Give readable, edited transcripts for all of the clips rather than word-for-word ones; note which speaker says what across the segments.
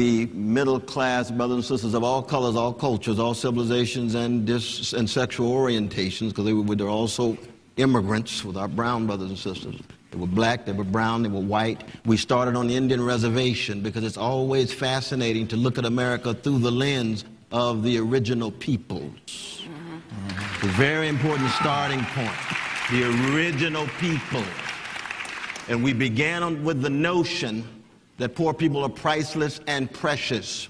Speaker 1: The middle class brothers and sisters of all colors, all cultures, all civilizations, and sexual orientations, because they're also immigrants with our brown brothers and sisters. They were black, they were brown, they were white. We started on the Indian reservation because it's always fascinating to look at America through the lens of the original peoples. It's a very important starting point. The original people. And we began with the notion that poor people are priceless and precious,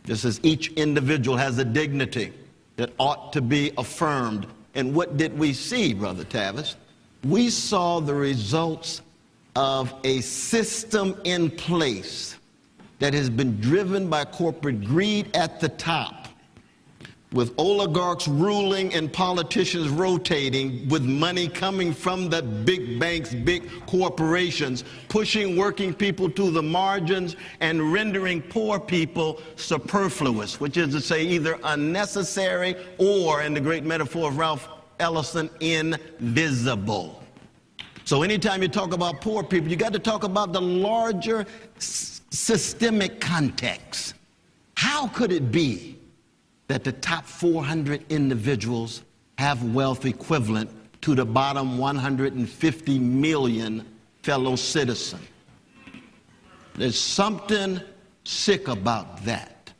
Speaker 1: just as each individual has a dignity that ought to be affirmed. And what did we see, Brother Tavis? We saw the results of a system in place that has been driven by corporate greed at the top, with oligarchs ruling and politicians rotating, with money coming from the big banks, big corporations, pushing working people to the margins and rendering poor people superfluous, which is to say either unnecessary or, in the great metaphor of Ralph Ellison, invisible. So anytime you talk about poor people, you got to talk about the larger systemic context. How could it be that the top 400 individuals have wealth equivalent to the bottom 150 million fellow citizens? There's something sick about that.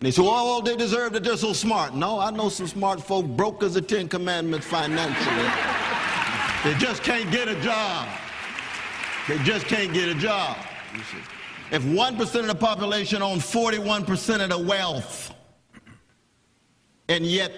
Speaker 1: And they say, oh, they deserve it, they're so smart. No, I know some smart folk broke as the Ten Commandments financially. They just can't get a job. They just can't get a job. If 1% of the population owns 41% of the wealth, and yet,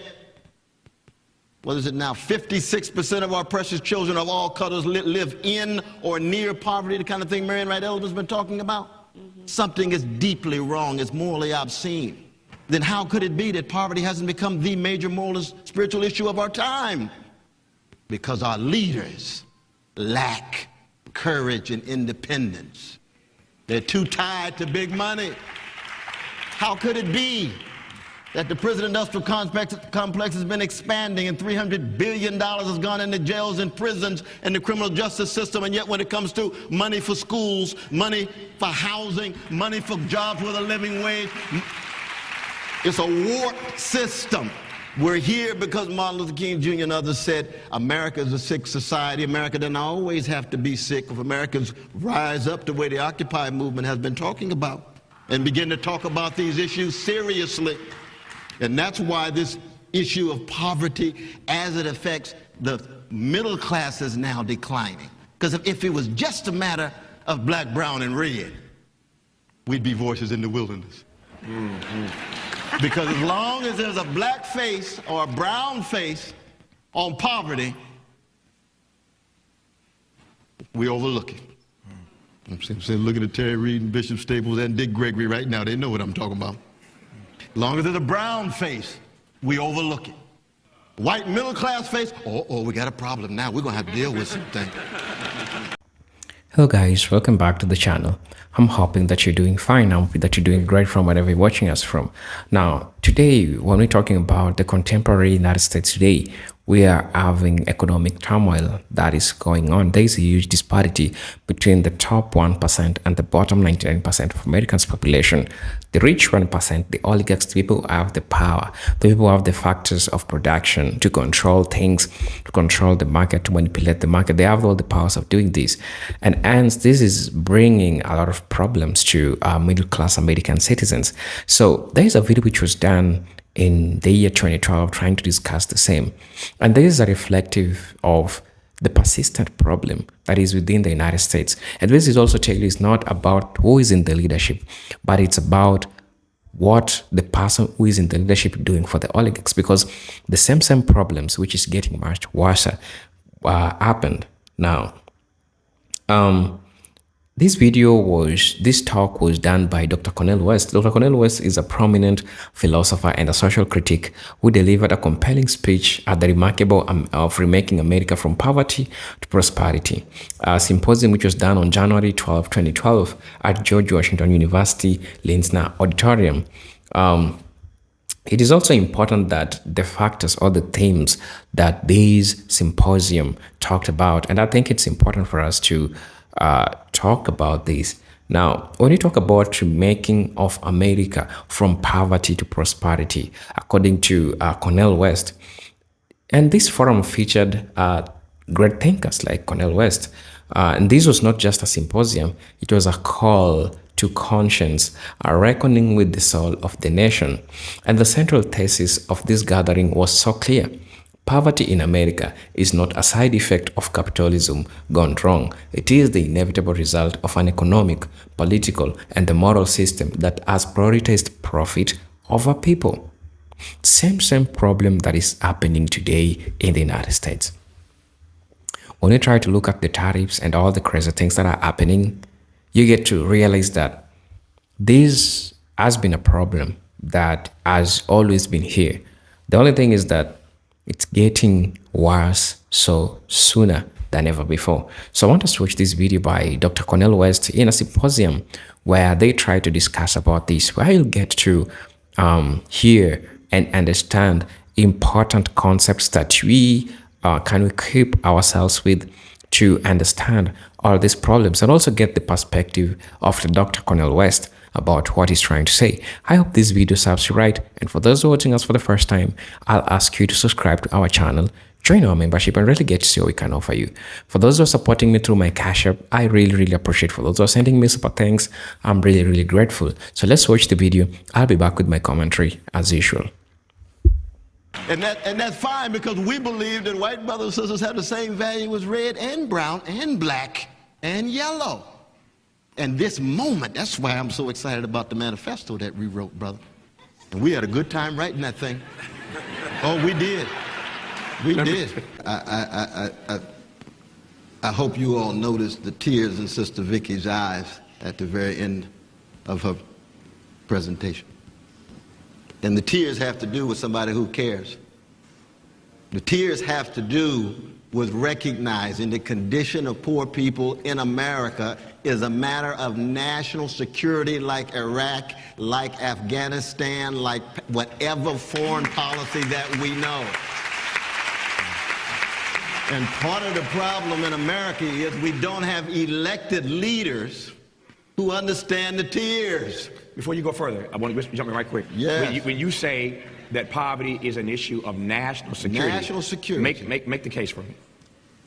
Speaker 1: what is it now, 56% of our precious children of all colors live in or near poverty, the kind of thing Marian Wright Edelman's been talking about? Something is deeply wrong, it's morally obscene. Then how could it be that poverty hasn't become the major moral and spiritual issue of our time? Because our leaders lack courage and independence. They're too tied to big money. How could it be that the prison-industrial complex has been expanding and $300 billion has gone into jails and prisons and the criminal justice system, and yet when it comes to money for schools, money for housing, money for jobs with a living wage, it's a warped system. We're here because Martin Luther King Jr. and others said America is a sick society. America doesn't always have to be sick if Americans rise up the way the Occupy movement has been talking about and begin to talk about these issues seriously. And that's why this issue of poverty, as it affects the middle class, is now declining. Because if it was just a matter of black, brown, and red, we'd be voices in the wilderness. Because as long as there's a black face or a brown face on poverty, we overlook it. I'm saying, looking at Terry Reid and Bishop Staples and Dick Gregory right now, they know what I'm talking about. As long as there's a brown face, we overlook it. White middle class face, oh, we got a problem now. We're going to have to deal with something.
Speaker 2: Hello guys, welcome back to the channel. I'm hoping that you're doing fine. I'm hoping that you're doing great from wherever you're watching us from. Now, today, when we're talking about the contemporary United States today, we are having economic turmoil that is going on. There is a huge disparity between the top 1% and the bottom 99% of Americans' population. The rich 1%, the oligarchs, the people who have the power, the people who have the factors of production to control things, to control the market, to manipulate the market. They have all the powers of doing this. And hence, this is bringing a lot of problems to middle-class American citizens. So there is a video which was done in the year 2012 trying to discuss the same. And this is a reflective of the persistent problem that is within the United States. And this is also telling you it's not about who is in the leadership, but it's about what the person who is in the leadership doing for the oligarchs, because the same problems, which is getting much worse, happened now. This talk was done by Dr. Cornel West. Dr. Cornel West is a prominent philosopher and a social critic who delivered a compelling speech at the remarkable of remaking America from poverty to prosperity, a symposium which was done on January 12, 2012 at George Washington University Linsner Auditorium. It is also important that the factors or the themes that this symposium talked about, and I think it's important for us to talk about this, Now, when you talk about making of America from poverty to prosperity, according to Cornel West, and this forum featured great thinkers like Cornel West. And this was not just a symposium, it was a call to conscience, a reckoning with the soul of the nation. And the central thesis of this gathering was so clear. Poverty in America is not a side effect of capitalism gone wrong. It is the inevitable result of an economic, political, and the moral system that has prioritized profit over people. Same problem that is happening today in the United States. When you try to look at the tariffs and all the crazy things that are happening, you get to realize that this has been a problem that has always been here. The only thing is that it's getting worse so sooner than ever before. So I want us to watch this video by Dr. Cornel West in a symposium where they try to discuss about this, where you'll get to hear and understand important concepts that we can equip ourselves with to understand all these problems, and also get the perspective of the Dr. Cornel West about what he's trying to say. I hope this video serves you right, and for those watching us for the first time, I'll ask you to subscribe to our channel, join our membership, and really get to see what we can offer you. For those who are supporting me through my Cash App, I really appreciate. For those who are sending me super thanks, I'm really grateful. So let's watch the video. I'll be back with my commentary as usual.
Speaker 1: And that's fine, because we believe that white brothers and sisters have the same value as red and brown and black and yellow. And this moment, that's why I'm so excited about the manifesto that we wrote, brother. And we had a good time writing that thing. Oh, we did. We did. I hope you all noticed the tears in Sister Vicky's eyes at the very end of her presentation. And the tears have to do with somebody who cares. The tears have to do with recognizing the condition of poor people in America is a matter of national security, like Iraq, like Afghanistan, like whatever foreign policy that we know. And part of the problem in America is we don't have elected leaders who understand the tears.
Speaker 3: Before you go further, I want to jump in right quick.
Speaker 1: Yes.
Speaker 3: When you say that poverty is an issue of national security,
Speaker 1: national security,
Speaker 3: make the case for me.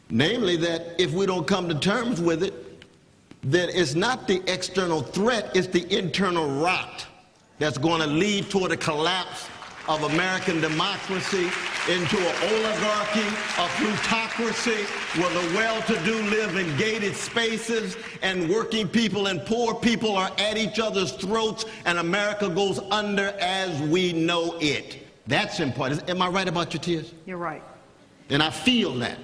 Speaker 1: Namely, that if we don't come to terms with it, that it's not the external threat, it's the internal rot that's going to lead toward a collapse of American democracy into an oligarchy, a plutocracy, where the well-to-do live in gated spaces and working people and poor people are at each other's throats, and America goes under as we know it. That's important. Am I right about your tears?
Speaker 4: You're right.
Speaker 1: And I feel that.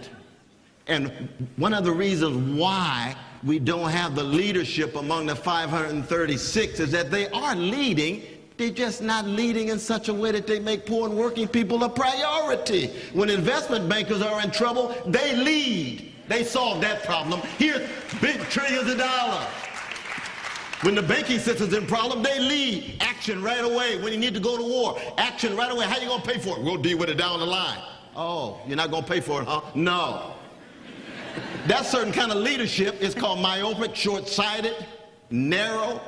Speaker 1: And one of the reasons why we don't have the leadership among the 536 is that they are leading. They're just not leading in such a way that they make poor and working people a priority. When investment bankers are in trouble, they lead. They solve that problem. Here's big trillions of dollars. When the banking system's in problem, they lead. Action right away. When you need to go to war, action right away. How you gonna pay for it? We'll deal with it down the line. Oh, you're not gonna pay for it, huh? No. That certain kind of leadership is called myopic, short-sighted, narrow,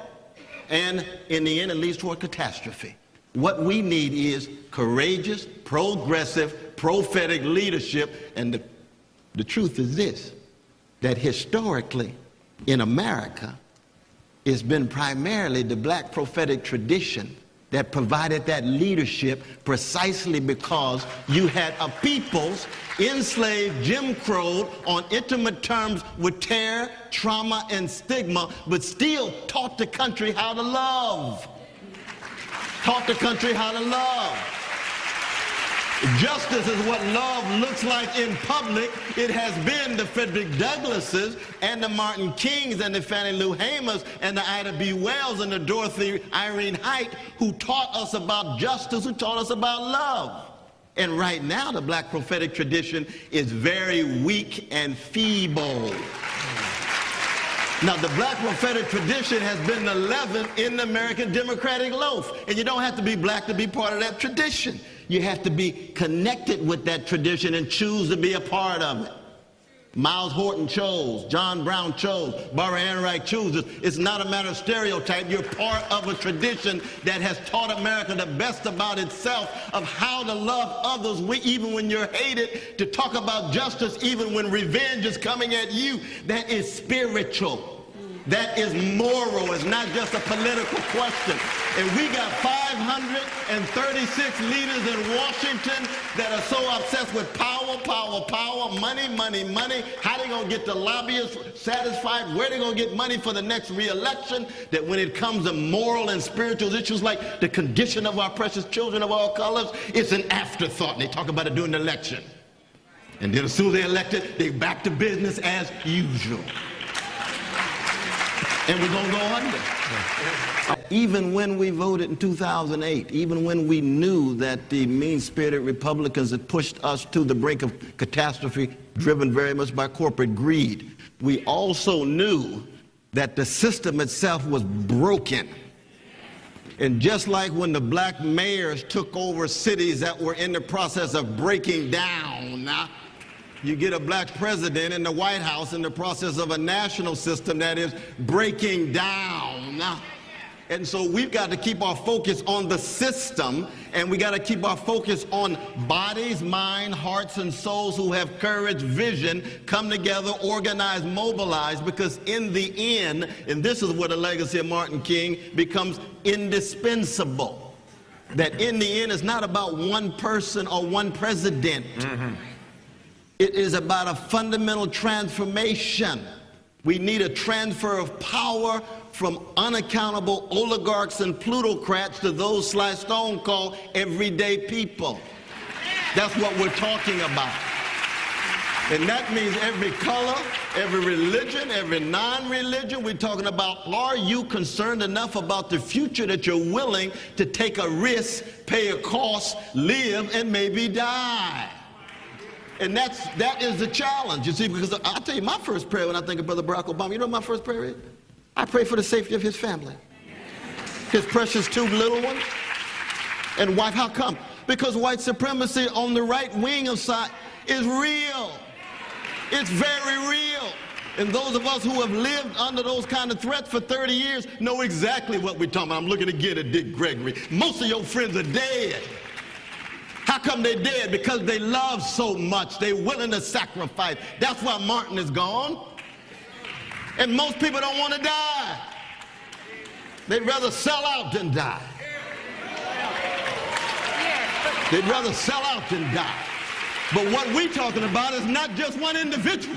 Speaker 1: and in the end, it leads toward catastrophe. What we need is courageous, progressive, prophetic leadership. And the truth is this, that historically in America, it's been primarily the black prophetic tradition that provided that leadership, precisely because you had a peoples enslaved, Jim Crowed, on intimate terms with terror, trauma, and stigma, but still taught the country how to love. Taught the country how to love. Justice is what love looks like in public. It has been the Frederick Douglasses and the Martin Kings and the Fannie Lou Hamers and the Ida B. Wells and the Dorothy Irene Height who taught us about justice, who taught us about love. And right now, the black prophetic tradition is very weak and feeble. Now, the black prophetic tradition has been the leaven in the American democratic loaf. And you don't have to be black to be part of that tradition. You have to be connected with that tradition and choose to be a part of it. Miles Horton chose, John Brown chose, Barbara Ehrenreich chooses. It's not a matter of stereotype. You're part of a tradition that has taught America the best about itself, of how to love others even when you're hated, to talk about justice even when revenge is coming at you. That is spiritual. That is moral. It's not just a political question. And we got 536 leaders in Washington that are so obsessed with power, power, power, money, money, money. How they going to get the lobbyists satisfied? Where they going to get money for the next re-election? That when it comes to moral and spiritual issues like the condition of our precious children of all colors, it's an afterthought. They talk about it during the election. And then as soon as they're elected, they back to business as usual. And we're going to go under. Even when we voted in 2008, even when we knew that the mean-spirited Republicans had pushed us to the brink of catastrophe, driven very much by corporate greed, we also knew that the system itself was broken. And just like when the black mayors took over cities that were in the process of breaking down, you get a black president in the White House in the process of a national system that is breaking down. And so we've got to keep our focus on the system, and we got to keep our focus on bodies, mind, hearts, and souls who have courage, vision, come together, organize, mobilize, because in the end, and this is where the legacy of Martin King becomes indispensable, that in the end it's not about one person or one president. It is about a fundamental transformation. We need a transfer of power from unaccountable oligarchs and plutocrats to those Sly Stone called everyday people. That's what we're talking about. And that means every color, every religion, every non-religion. We're talking about, are you concerned enough about the future that you're willing to take a risk, pay a cost, live, and maybe die? And that is the challenge, you see, because I'll tell you my first prayer when I think of Brother Barack Obama. You know what my first prayer is? I pray for the safety of his family, his precious two little ones, and wife. How come? Because white supremacy on the right wing of side is real. It's very real. And those of us who have lived under those kind of threats for 30 years know exactly what we're talking about. I'm looking again at Dick Gregory. Most of your friends are dead. How come they're dead? Because they love so much. They're willing to sacrifice. That's why Martin is gone. And most people don't want to die. They'd rather sell out than die. They'd rather sell out than die. But what we're talking about is not just one individual.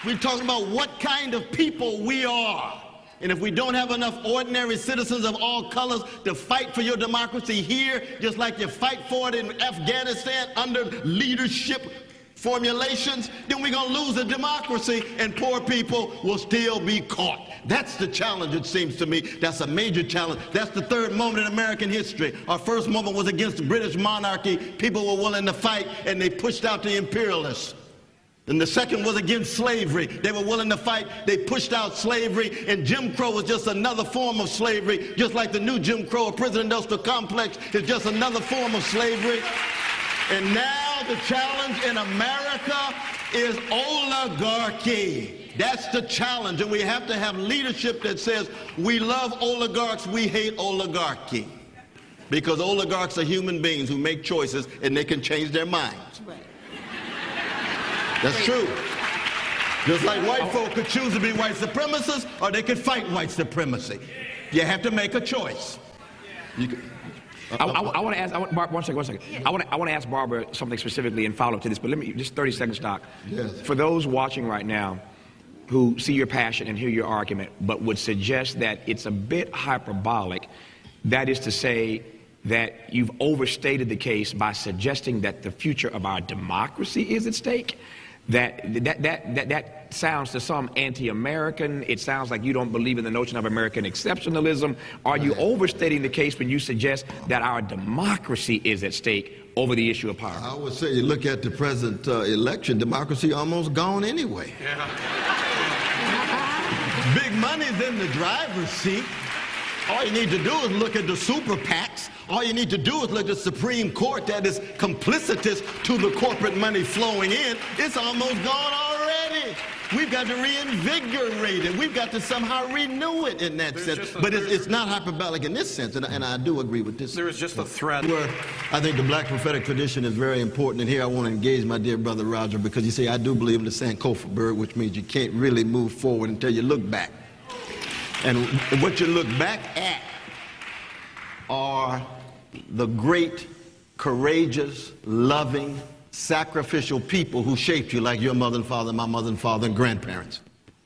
Speaker 1: We're talking about what kind of people we are. And if we don't have enough ordinary citizens of all colors to fight for your democracy here, just like you fight for it in Afghanistan under leadership formulations, then we're going to lose the democracy and poor people will still be caught. That's the challenge, it seems to me. That's a major challenge. That's the third moment in American history. Our first moment was against the British monarchy. People were willing to fight and they pushed out the imperialists. And the second was against slavery. They were willing to fight. They pushed out slavery. And Jim Crow was just another form of slavery, just like the new Jim Crow or prison industrial complex is just another form of slavery. And now the challenge in America is oligarchy. That's the challenge. And we have to have leadership that says we love oligarchs, we hate oligarchy. Because oligarchs are human beings who make choices and they can change their minds. That's true. Just like white folk could choose to be white supremacists or they could fight white supremacy. You have to make a choice.
Speaker 3: I want to ask, one second. I want to ask Barbara something specifically in follow-up to this, but let me, just 30 seconds, Doc.
Speaker 1: Yes.
Speaker 3: For those watching right now who see your passion and hear your argument, but would suggest that it's a bit hyperbolic, that is to say that you've overstated the case by suggesting that the future of our democracy is at stake. That sounds to some anti-American. It sounds like you don't believe in the notion of American exceptionalism. Are you overstating the case when you suggest that our democracy is at stake over the issue of power?
Speaker 1: I would say you look at the present election, democracy almost gone anyway. Yeah. Big money's in the driver's seat. All you need to do is look at the super PACs. All you need to do is look at the Supreme Court that is complicitous to the corporate money flowing in. It's almost gone already. We've got to reinvigorate it. We've got to somehow renew it in that sense. But it's not hyperbolic in this sense, and I do agree with this.
Speaker 4: There is just a thread.
Speaker 1: Where I think the black prophetic tradition is very important, and here I want to engage my dear brother Roger, because you see, I do believe in the Sankofa bird, which means you can't really move forward until you look back. And what you look back at are the great, courageous, loving, sacrificial people who shaped you, like your mother and father, my mother and father, and grandparents.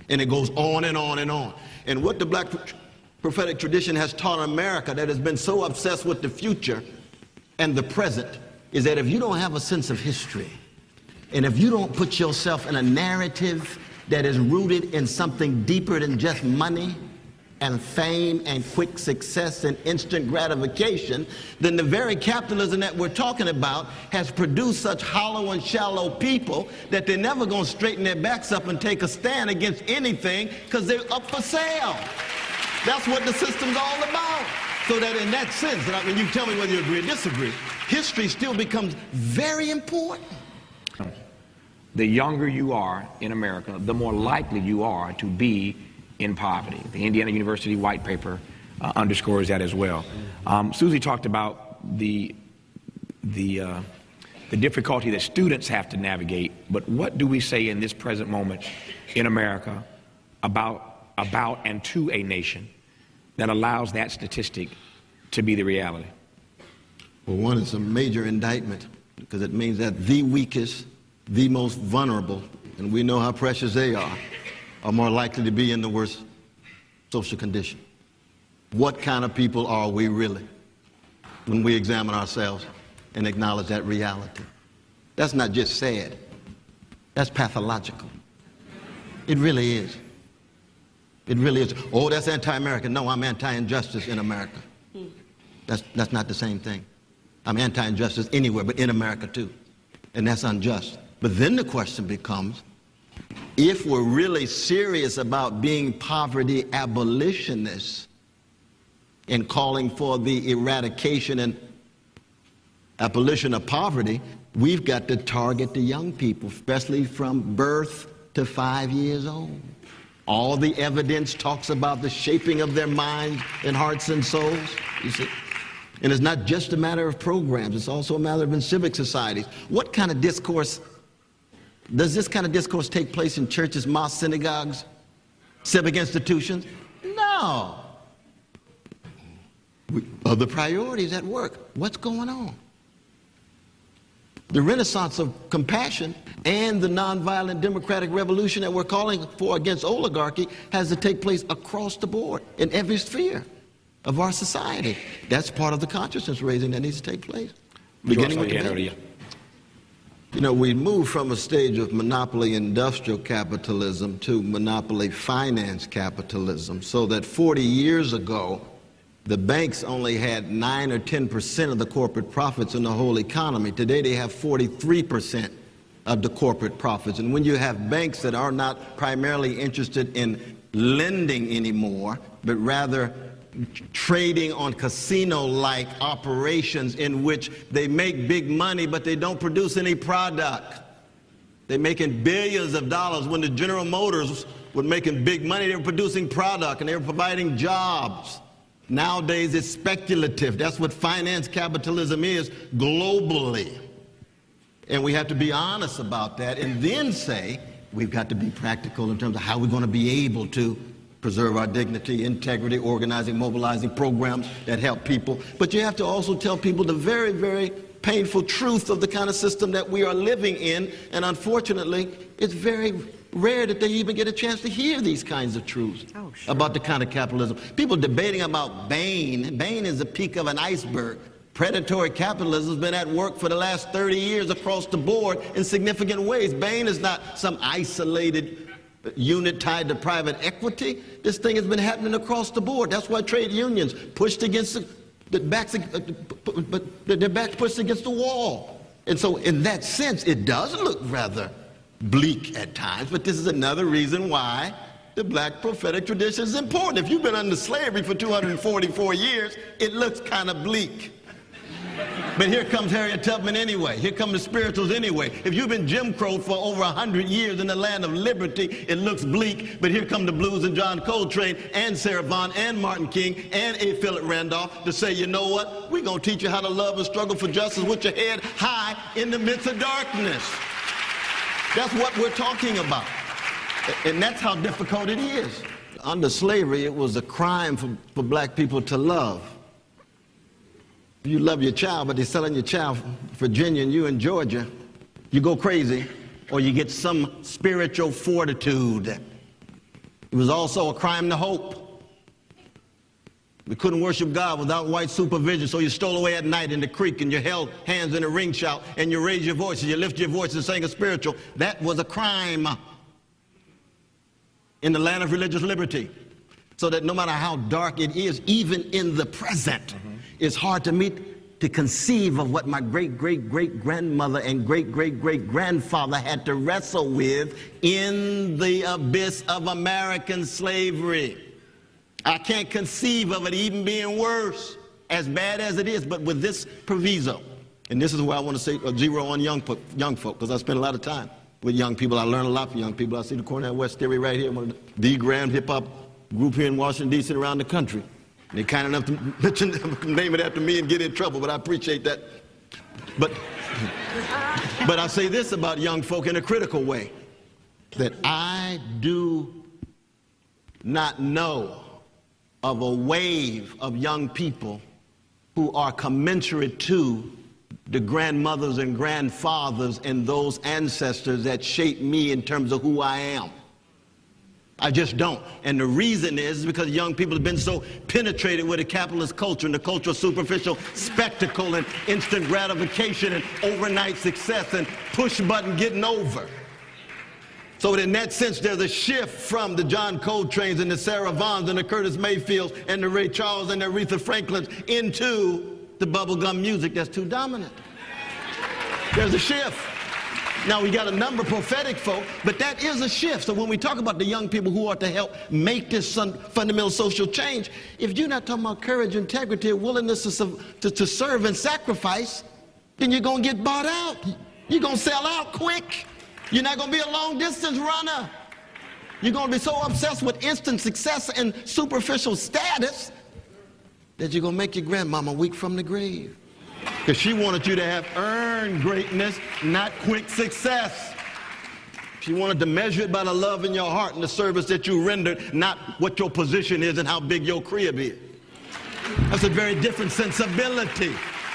Speaker 1: And it goes on and on and on. And what the black prophetic tradition has taught America, that has been so obsessed with the future and the present, is that if you don't have a sense of history, and if you don't put yourself in a narrative that is rooted in something deeper than just money and fame and quick success and instant gratification, then the very capitalism that we're talking about has produced such hollow and shallow people that they're never going to straighten their backs up and take a stand against anything, because they're up for sale. That's what the system's all about. So that in that sense, and when you tell me whether you agree or disagree, history still becomes very important.
Speaker 3: The younger you are in America, the more likely you are to be in poverty. The Indiana University white paper underscores that as well. Susie talked about the difficulty that students have to navigate, but what do we say in this present moment in America about and to a nation that allows that statistic to be the reality?
Speaker 1: Well, one, it's a major indictment, because it means that the weakest, the most vulnerable, and we know how precious they are more likely to be in the worst social condition. What kind of people are we really when we examine ourselves and acknowledge that reality? That's not just sad. That's pathological. It really is. It really is. Oh, that's anti-American. No, I'm anti-injustice in America. That's not the same thing. I'm anti-injustice anywhere, but in America too. And that's unjust. But then the question becomes, if we're really serious about being poverty abolitionists and calling for the eradication and abolition of poverty, we've got to target the young people, especially from birth to 5 years old. All the evidence talks about the shaping of their minds and hearts and souls, you see. And it's not just a matter of programs, it's also a matter of in civic societies. What kind of discourse, does this kind of discourse take place in churches, mosques, synagogues, civic institutions? No. Other priorities at work. What's going on? The renaissance of compassion and the nonviolent democratic revolution that we're calling for against oligarchy has to take place across the board in every sphere of our society. That's part of the consciousness raising that needs to take place. Beginning with the You know, we moved from a stage of monopoly industrial capitalism to monopoly finance capitalism, so that 40 years ago, the banks only had 9 or 10% of the corporate profits in the whole economy. Today they have 43% of the corporate profits. And when you have banks that are not primarily interested in lending anymore, but rather trading on casino-like operations in which they make big money but they don't produce any product. They're making billions of dollars. When the General Motors were making big money, they were producing product and they were providing jobs. Nowadays it's speculative. That's what finance capitalism is globally. And we have to be honest about that and then say we've got to be practical in terms of how we're going to be able to preserve our dignity, integrity, organizing, mobilizing programs that help people. But you have to also tell people the very, very painful truth of the kind of system that we are living in. And unfortunately, it's very rare that they even get a chance to hear these kinds of truths about the kind of capitalism. People debating about Bain. Bain is the peak of an iceberg. Predatory capitalism has been at work for the last 30 years across the board in significant ways. Bain is not some isolated unit tied to private equity. This thing has been happening across the board. That's why trade unions pushed against their backs pushed against the wall. And so in that sense, it does look rather bleak at times, but this is another reason why the black prophetic tradition is important. If you've been under slavery for 244 years, it looks kind of bleak. But here comes Harriet Tubman anyway. Here come the spirituals anyway. If you've been Jim Crow for over 100 years in the land of liberty, it looks bleak. But here come the blues and John Coltrane and Sarah Vaughan and Martin King and A. Philip Randolph to say, you know what? We're going to teach you how to love and struggle for justice with your head high in the midst of darkness. That's what we're talking about. And that's how difficult it is. Under slavery, it was a crime for black people to love. You love your child, but they're selling your child Virginia and you in Georgia, you go crazy or you get some spiritual fortitude. It was also a crime to hope. We couldn't worship God without white supervision, so you stole away at night in the creek and you held hands in a ring shout and you raised your voice and you lift your voice and sang a spiritual. That was a crime in the land of religious liberty. So that no matter how dark it is, even in the present, it's hard to conceive of what my great-great-great-grandmother and great-great-great-grandfather had to wrestle with in the abyss of American slavery. I can't conceive of it even being worse, as bad as it is, but with this proviso. And this is where I want to say zero on young folk, because I spend a lot of time with young people. I learn a lot from young people. I see the Cornell West Theory right here, one of the grand hip-hop group here in Washington, D.C. and around the country. They're kind enough to name it after me and get in trouble, but I appreciate that. But I say this about young folk in a critical way, that I do not know of a wave of young people who are commensurate to the grandmothers and grandfathers and those ancestors that shaped me in terms of who I am. I just don't. And the reason is because young people have been so penetrated with a capitalist culture and the culture of superficial spectacle and instant gratification and overnight success and push button getting over. So in that sense, there's a shift from the John Coltrane's and the Sarah Vaughns and the Curtis Mayfields and the Ray Charles and the Aretha Franklins into the bubblegum music that's too dominant. There's a shift. Now, we got a number of prophetic folk, but that is a shift. So when we talk about the young people who are to help make this fundamental social change, if you're not talking about courage, integrity, willingness to serve and sacrifice, then you're going to get bought out. You're going to sell out quick. You're not going to be a long-distance runner. You're going to be so obsessed with instant success and superficial status that you're going to make your grandmama weak from the grave. Because she wanted you to have earned greatness, not quick success. She wanted to measure it by the love in your heart and the service that you rendered, not what your position is and how big your crib is. That's a very different sensibility.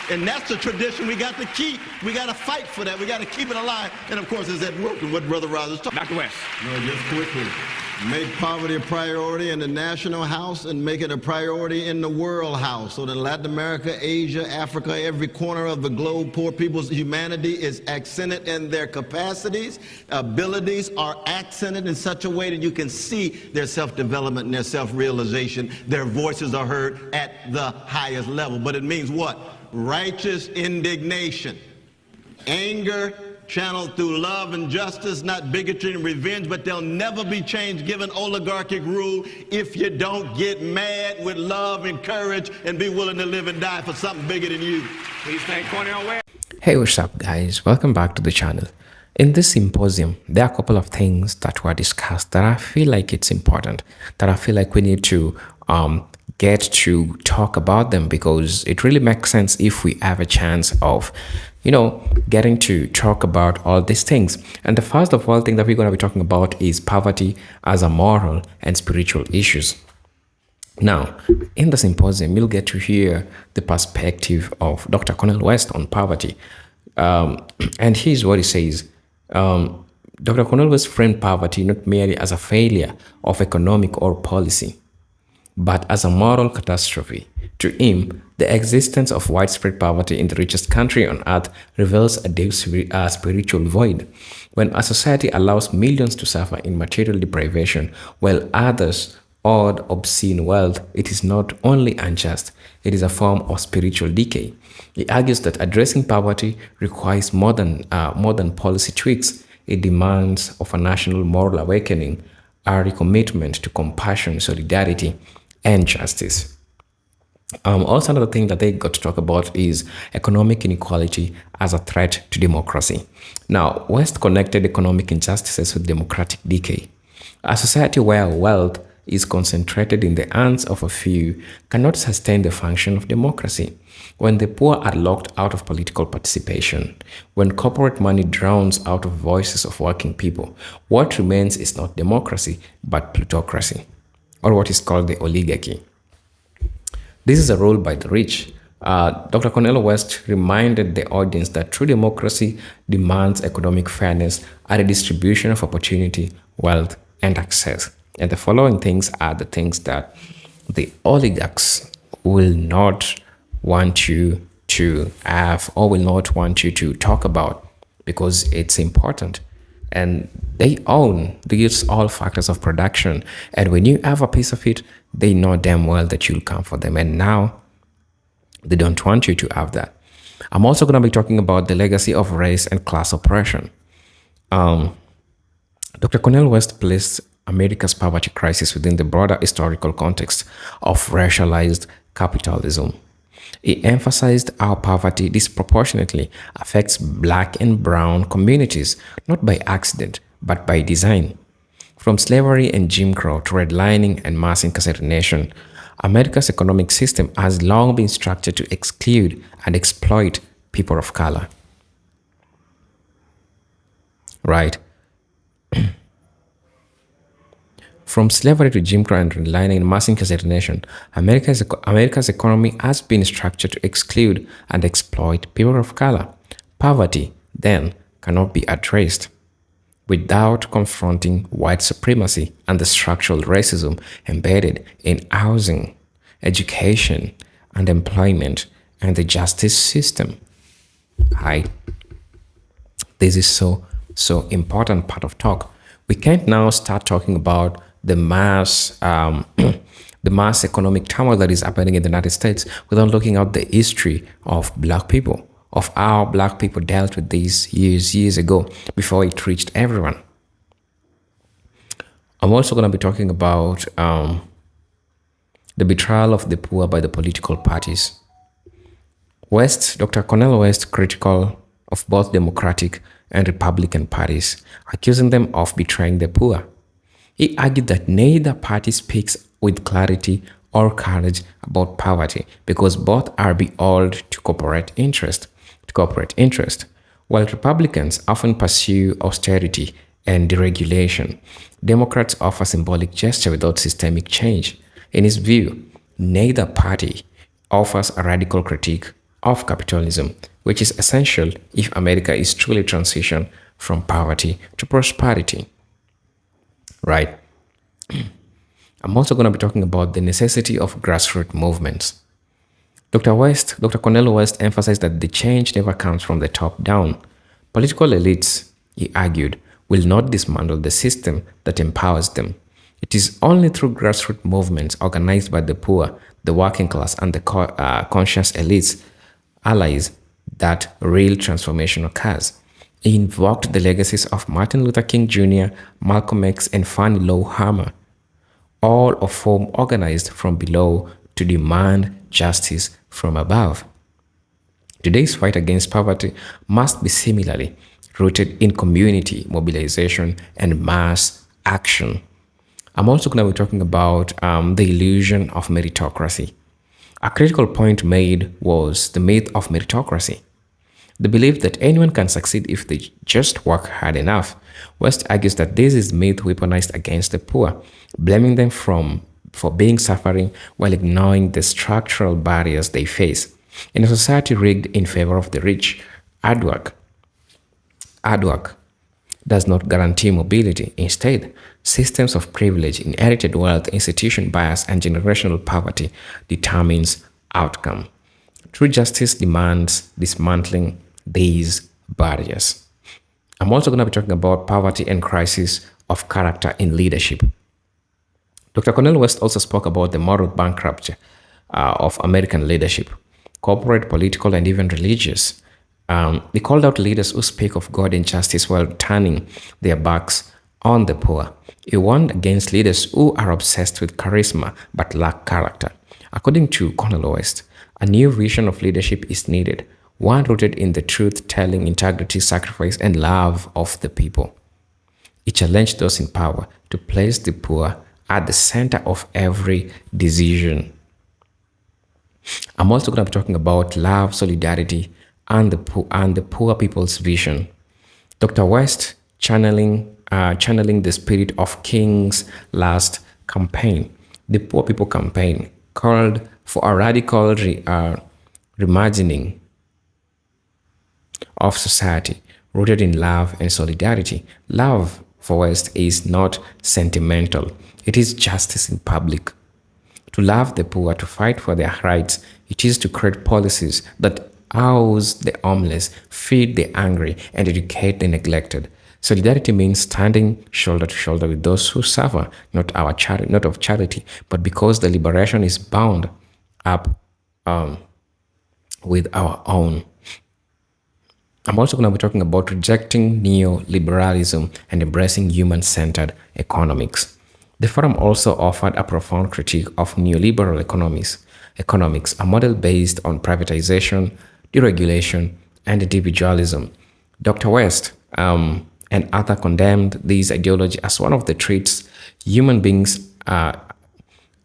Speaker 1: And that's the tradition we got to keep. We got to fight for that. We got to keep it alive. And of course, it's at work and what Brother Rogers talking about.
Speaker 3: Dr. West.
Speaker 1: No, just quickly. Make poverty a priority in the national house and make it a priority in the world house. So that Latin America, Asia, Africa, every corner of the globe, poor people's humanity is accented in their capacities. Abilities are accented in such a way that you can see their self-development and their self-realization. Their voices are heard at the highest level. But it means what? Righteous indignation, anger channeled through love and justice, not bigotry and revenge, but they'll never be changed given oligarchic rule if you don't get mad with love and courage and be willing to live and die for something bigger than you.
Speaker 3: Please thank Cornell West.
Speaker 2: Hey, what's up guys? Welcome back to the channel. In this symposium, there are a couple of things that were discussed that I feel like it's important, that I feel like we need to get to talk about them, because it really makes sense if we have a chance of, getting to talk about all these things. And the first of all thing that we're going to be talking about is poverty as a moral and spiritual issues. Now, in the symposium, you'll get to hear the perspective of Dr. Cornell West on poverty. And here's what he says. Dr. Cornell West framed poverty not merely as a failure of economic or policy, but as a moral catastrophe. To him, the existence of widespread poverty in the richest country on earth reveals a deep spiritual void. When a society allows millions to suffer in material deprivation while others hoard obscene wealth, it is not only unjust, it is a form of spiritual decay. He argues that addressing poverty requires more than policy tweaks. It demands of a national moral awakening, a recommitment to compassion, solidarity, and justice. Also, another thing that they got to talk about is economic inequality as a threat to democracy. Now, West connected economic injustices with democratic decay. A society where wealth is concentrated in the hands of a few cannot sustain the function of democracy. When the poor are locked out of political participation, when corporate money drowns out of voices of working people, what remains is not democracy but plutocracy, or what is called the oligarchy. This is a role by the rich. Dr. Cornel West reminded the audience that true democracy demands economic fairness and a distribution of opportunity, wealth, and access. And the following things are the things that the oligarchs will not want you to have or will not want you to talk about because it's important. And they own these all factors of production. And when you have a piece of it, they know damn well that you'll come for them. And now they don't want you to have that. I'm also going to be talking about the legacy of race and class oppression. Dr. Cornel West placed America's poverty crisis within the broader historical context of racialized capitalism. He emphasized how poverty disproportionately affects black and brown communities, not by accident, but by design. From slavery and Jim Crow to redlining and mass incarceration, America's economic system has long been structured to exclude and exploit people of color. Right? From slavery to Jim Crow and redlining and mass incarceration, America's economy has been structured to exclude and exploit people of color. Poverty, then, cannot be addressed without confronting white supremacy and the structural racism embedded in housing, education, and employment and the justice system. Right? This is so important part of talk. We can't now start talking about the mass the mass economic turmoil that is happening in the United States without looking at the history of black people, of how black people dealt with these years ago before it reached everyone. I'm also going to be talking about the betrayal of the poor by the political parties. Dr. Cornel West critical of both Democratic and Republican parties, accusing them of betraying the poor. He argued that neither party speaks with clarity or courage about poverty because both are beholden to corporate interest. While Republicans often pursue austerity and deregulation, Democrats offer symbolic gesture without systemic change. In his view, neither party offers a radical critique of capitalism, which is essential if America is truly transition from poverty to prosperity. Right. I'm also going to be talking about the necessity of grassroots movements. Dr. Cornel West emphasized that the change never comes from the top down. Political elites, he argued, will not dismantle the system that empowers them. It is only through grassroots movements organized by the poor, the working class, and the conscious elites, allies, that real transformation occurs. He invoked the legacies of Martin Luther King Jr., Malcolm X, and Fannie Lou Hamer, all of whom organized from below to demand justice from above. Today's fight against poverty must be similarly rooted in community mobilization and mass action. I'm also going to be talking about the illusion of meritocracy. A critical point made was the myth of meritocracy. The belief that anyone can succeed if they just work hard enough. West argues that this is myth weaponized against the poor, blaming them for being suffering while ignoring the structural barriers they face. In a society rigged in favor of the rich, hard work does not guarantee mobility. Instead, systems of privilege, inherited wealth, institution bias, and generational poverty determines outcome. True justice demands dismantling these barriers. I'm also going to be talking about poverty and crisis of character in leadership. Dr. Cornel West also spoke about the moral bankruptcy of American leadership, corporate, political, and even religious. He called out leaders who speak of God and justice while turning their backs on the poor. He warned against leaders who are obsessed with charisma but lack character. According to Cornel West, a new vision of leadership is needed, one rooted in the truth-telling, integrity, sacrifice, and love of the people. He challenged those in power to place the poor at the center of every decision. I'm also going to be talking about love, solidarity, and the poor people's vision. Dr. West channeling the spirit of King's last campaign, the Poor People campaign, called for a radical reimagining of society rooted in love and solidarity. Love for West is not sentimental, it is justice in public. To love the poor, to fight for their rights, it is to create policies that house the homeless, feed the hungry, and educate the neglected. Solidarity means standing shoulder to shoulder with those who suffer, not of charity, but because the liberation is bound up with our own. I'm also going to be talking about rejecting neoliberalism and embracing human-centered economics. The forum also offered a profound critique of neoliberal economics, a model based on privatization, deregulation, and individualism. Dr. West and others condemned this ideology as one that treats human beings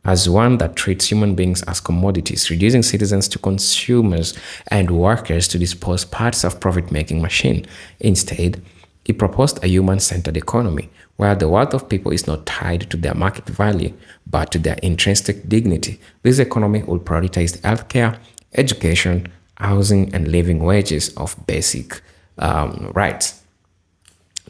Speaker 2: as commodities, reducing citizens to consumers and workers to dispose parts of profit-making machine. Instead, he proposed a human-centered economy where the wealth of people is not tied to their market value, but to their intrinsic dignity. This economy will prioritize healthcare, education, housing, and living wages of basic rights.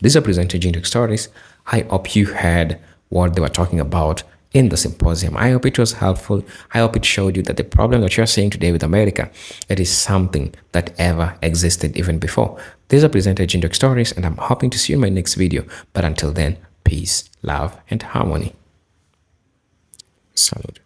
Speaker 2: These are presented Generic Stories. I hope you heard what they were talking about in the symposium. I hope it was helpful. I hope it showed you that the problem that you're seeing today with America, it is something that ever existed even before. These are presented Generic Stories, and I'm hoping to see you in my next video. But until then, peace, love, and harmony. Salute.